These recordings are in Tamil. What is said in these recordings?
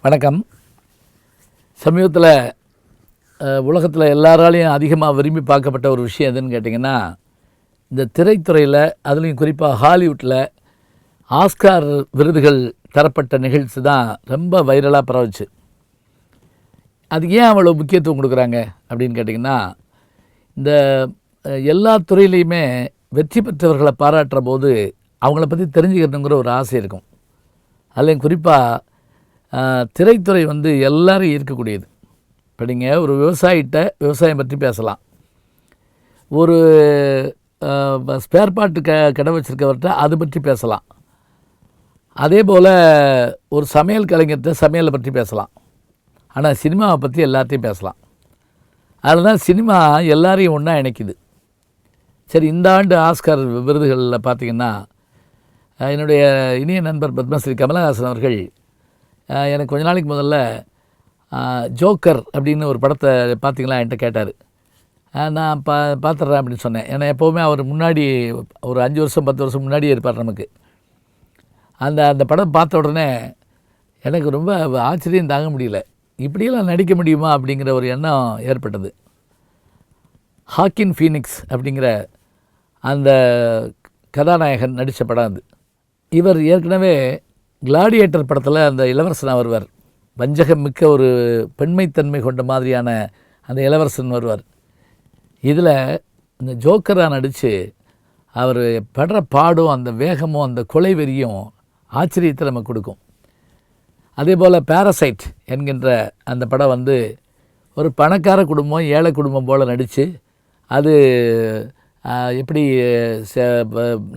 வணக்கம். சமீபத்தில் உலகத்தில் எல்லாராலையும் அதிகமாக விரும்பி பார்க்கப்பட்ட ஒரு விஷயம் எதுன்னு கேட்டிங்கன்னா, இந்த திரைத்துறையில் அதுலேயும் குறிப்பாக ஹாலிவுட்டில் ஆஸ்கார் விருதுகள் தரப்பட்ட நிகழ்ச்சி தான் ரொம்ப வைரலாக பரவுச்சு. அதுக்கு ஏன் அவ்வளோ முக்கியத்துவம் கொடுக்குறாங்க அப்படின்னு கேட்டிங்கன்னா, இந்த எல்லா துறையிலையுமே வெற்றி பெற்றவர்களை பாராட்டுற போது அவங்கள பற்றி தெரிஞ்சுக்கணுங்கிற ஒரு ஆசை இருக்கும். அதுலேயும் குறிப்பாக திரைத்துறை எல்லாரும் ஈர்க்கக்கூடியது. இப்போ நீங்கள் ஒரு விவசாயம் பற்றி பேசலாம், ஒரு ஸ்பேர் பார்ட்டு கடை வச்சுருக்கவர்கிட்ட அது பற்றி பேசலாம், அதே போல் ஒரு சமையல் கலைஞர்கிட்ட சமையலை பற்றி பேசலாம். ஆனால் சினிமாவை பற்றி எல்லாத்தையும் பேசலாம். அதில் தான் சினிமா எல்லாரையும் ஒன்றா இணைக்குது. சரி, இந்த ஆண்டு ஆஸ்கார் விருதுகளில் பார்த்திங்கன்னா, என்னுடைய இனிய நண்பர் பத்மஸ்ரீ கமலஹாசன் அவர்கள் எனக்கு கொஞ்ச நாளைக்கு முதல்ல ஜோக்கர் அப்படின்னு ஒரு படத்தை பார்த்திங்களா என்கிட்ட கேட்டார். நான் பார்த்துட்றேன் அப்படின்னு சொன்னேன். ஏன்னா எப்போவுமே அவர் முன்னாடி ஒரு 5 வருஷம் 10 வருஷம் முன்னாடியே இருப்பார் நமக்கு. அந்த படம் பார்த்த உடனே எனக்கு ரொம்ப ஆச்சரியம் தாங்க முடியல. இப்படியெல்லாம் நடிக்க முடியுமா அப்படிங்கிற ஒரு எண்ணம் ஏற்பட்டது. ஹாக்கின் ஃபீனிக்ஸ் அப்படிங்கிற அந்த கதாநாயகன் நடித்த படம் அது. இவர் ஏற்கனவே கிளாடியேட்டர் படத்தில் அந்த இளவரசனாக வருவார். வஞ்சகம் மிக்க ஒரு பெண்மைத்தன்மை கொண்ட மாதிரியான அந்த இளவரசன் வருவார். இதில் இந்த ஜோக்கராக நடித்து அவர் படுற பாடும் அந்த வேகமும் அந்த கொலை வெறியும் ஆச்சரியத்தை நமக்கு கொடுக்கும். அதே போல் பேரசைட் என்கின்ற அந்த படம் ஒரு பணக்கார குடும்பம் ஏழை குடும்பம் போல் நடித்து அது எப்படி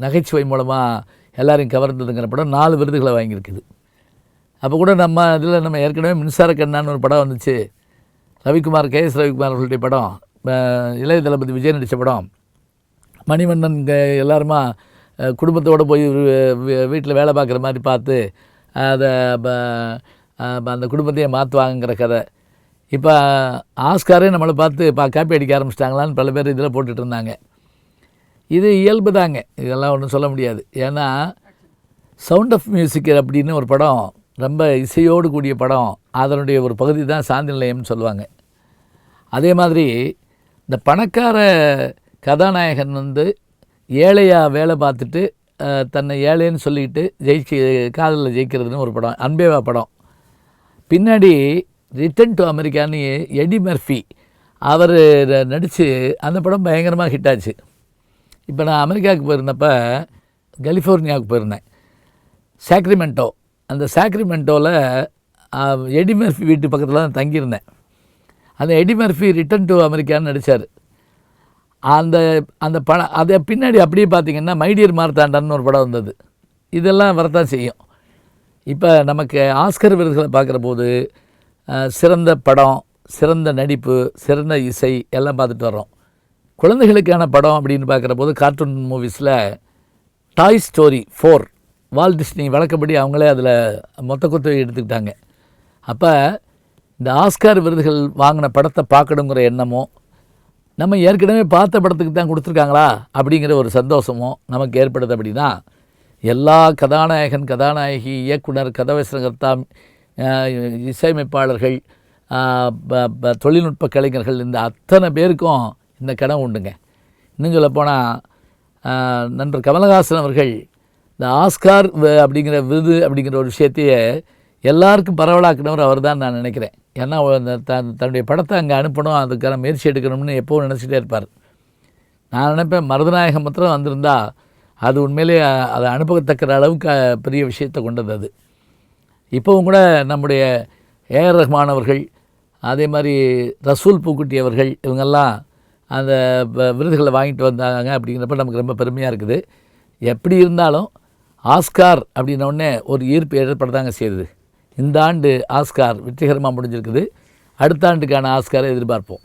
நகைச்சுவை மூலமாக எல்லாரையும் கவர்ந்ததுங்கிற படம் 4 விருதுகளை வாங்கியிருக்குது. அப்போ கூட நம்ம ஏற்கனவே மின்சார கண்ணான்னு ஒரு படம் வந்துச்சு. ரவிக்குமார் KS ரவிக்குமார் அவர்களுடைய படம், இளைய தளபதி விஜய் நடித்த படம். மணிவண்ணன் எல்லாருமா குடும்பத்தோடு போய் வீட்டில் வேலை பார்க்குற மாதிரி பார்த்து அதை அந்த குடும்பத்தையே மாற்றுவாங்கிற கதை. இப்போ ஆஸ்காரே நம்மளை பார்த்து காப்பி அடிக்க ஆரம்பிச்சிட்டாங்களான்னு பல பேர் இதில் போட்டுட்டு இருந்தாங்க. இது இயல்பு தாங்க, இதெல்லாம் ஒன்றும் சொல்ல முடியாது. ஏன்னா சவுண்ட் ஆஃப் மியூசிக் அப்படின்னு ஒரு படம், ரொம்ப இசையோடு கூடிய படம், அதனுடைய ஒரு பகுதி தான் சாந்தி நிலையம்னு சொல்லுவாங்க. அதே மாதிரி இந்த பணக்கார கதாநாயகன் ஏழையாக வேலை பார்த்துட்டு தன்னை ஏழைன்னு சொல்லிக்கிட்டு காதலில் ஜெயிக்கிறதுன்னு ஒரு படம், அன்பேவா படம். பின்னாடி ரிட்டர்ன் டு அமெரிக்கான்னு எடி மர்ஃபி அவர் நடித்து அந்த படம் பயங்கரமாக ஹிட் ஆச்சு. இப்போ நான் அமெரிக்காவுக்கு போயிருந்தப்போ கலிஃபோர்னியாவுக்கு போயிருந்தேன், சாக்ரிமெண்டோ. அந்த சாக்ரிமெண்டோவில் எடி மர்ஃபி வீட்டு பக்கத்தில் தான் தங்கியிருந்தேன். அந்த எடி மர்ஃபி ரிட்டர்ன் டு அமெரிக்கான்னு நடித்தார். அந்த படம் அதை பின்னாடி அப்படியே பார்த்திங்கன்னா மைடியர் மார்த்தாண்டான்னு ஒரு படம் வந்தது. இதெல்லாம் வரத்தான் செய்யும். இப்போ நமக்கு ஆஸ்கர் விருதுகளை பார்க்குற போது சிறந்த படம், சிறந்த நடிப்பு, சிறந்த இசை எல்லாம் பார்த்துட்டு வரோம். குழந்தைகளுக்கான படம் அப்படின்னு பார்க்குற போது கார்ட்டூன் மூவிஸில் டாய் ஸ்டோரி 4 வால்ட் டிஸ்னி வழக்கப்படி அவங்களே அதில் மொத்த கொத்து எடுத்துக்கிட்டாங்க. அப்போ இந்த ஆஸ்கார் விருதுகள் வாங்கின படத்தை பார்க்கணுங்கிற எண்ணமோ, நம்ம ஏற்கனவே பார்த்த படத்துக்கு தான் கொடுத்துருக்காங்களா அப்படிங்கிற ஒரு சந்தோஷமும் நமக்கு ஏற்படுது. அப்படி தான் எல்லா கதாநாயகன், கதாநாயகி, இயக்குனர், கதாவசனகர்த்தா, இசையமைப்பாளர்கள், தொழில்நுட்ப கலைஞர்கள், இந்த அத்தனை பேருக்கும் இந்த கனவு உண்டுங்க. இன்னும் சொல்லப்போனால் நண்பர் கமலஹாசன் அவர்கள் இந்த ஆஸ்கார் அப்படிங்கிற விருது அப்படிங்கிற ஒரு விஷயத்தையே எல்லாருக்கும் பரவலாக்கினவர் அவர் தான் நான் நினைக்கிறேன். ஏன்னா தன்னுடைய படத்தை அங்கே அனுப்பணும், அதுக்கான முயற்சி எடுக்கணும்னு எப்போவும் நினச்சிட்டே இருப்பார். நான் நினைப்பேன் மருதநாயகம் மாத்திரம் வந்திருந்தால் அது உண்மையிலே அதை அனுப்பத்தக்கிற அளவுக்கு பெரிய விஷயத்தை கொண்டது அது. இப்போவும் கூட நம்முடைய AR ரஹ்மான் அவர்கள், அதே மாதிரி ரசூல் பூக்குட்டி அவர்கள், இவங்கெல்லாம் அந்த விருதுகளை வாங்கிட்டு வந்தாங்க. அப்படிங்கிறப்ப நமக்கு ரொம்ப பெருமையாக இருக்குது. எப்படி இருந்தாலும் ஆஸ்கார் அப்படின்னோடனே ஒரு ஈர்ப்பு ஏற்படத்தாங்க செய்யுது. இந்த ஆண்டு ஆஸ்கார் வெற்றிகரமாக முடிஞ்சிருக்குது. அடுத்த ஆண்டுக்கான ஆஸ்காரை எதிர்பார்ப்போம்.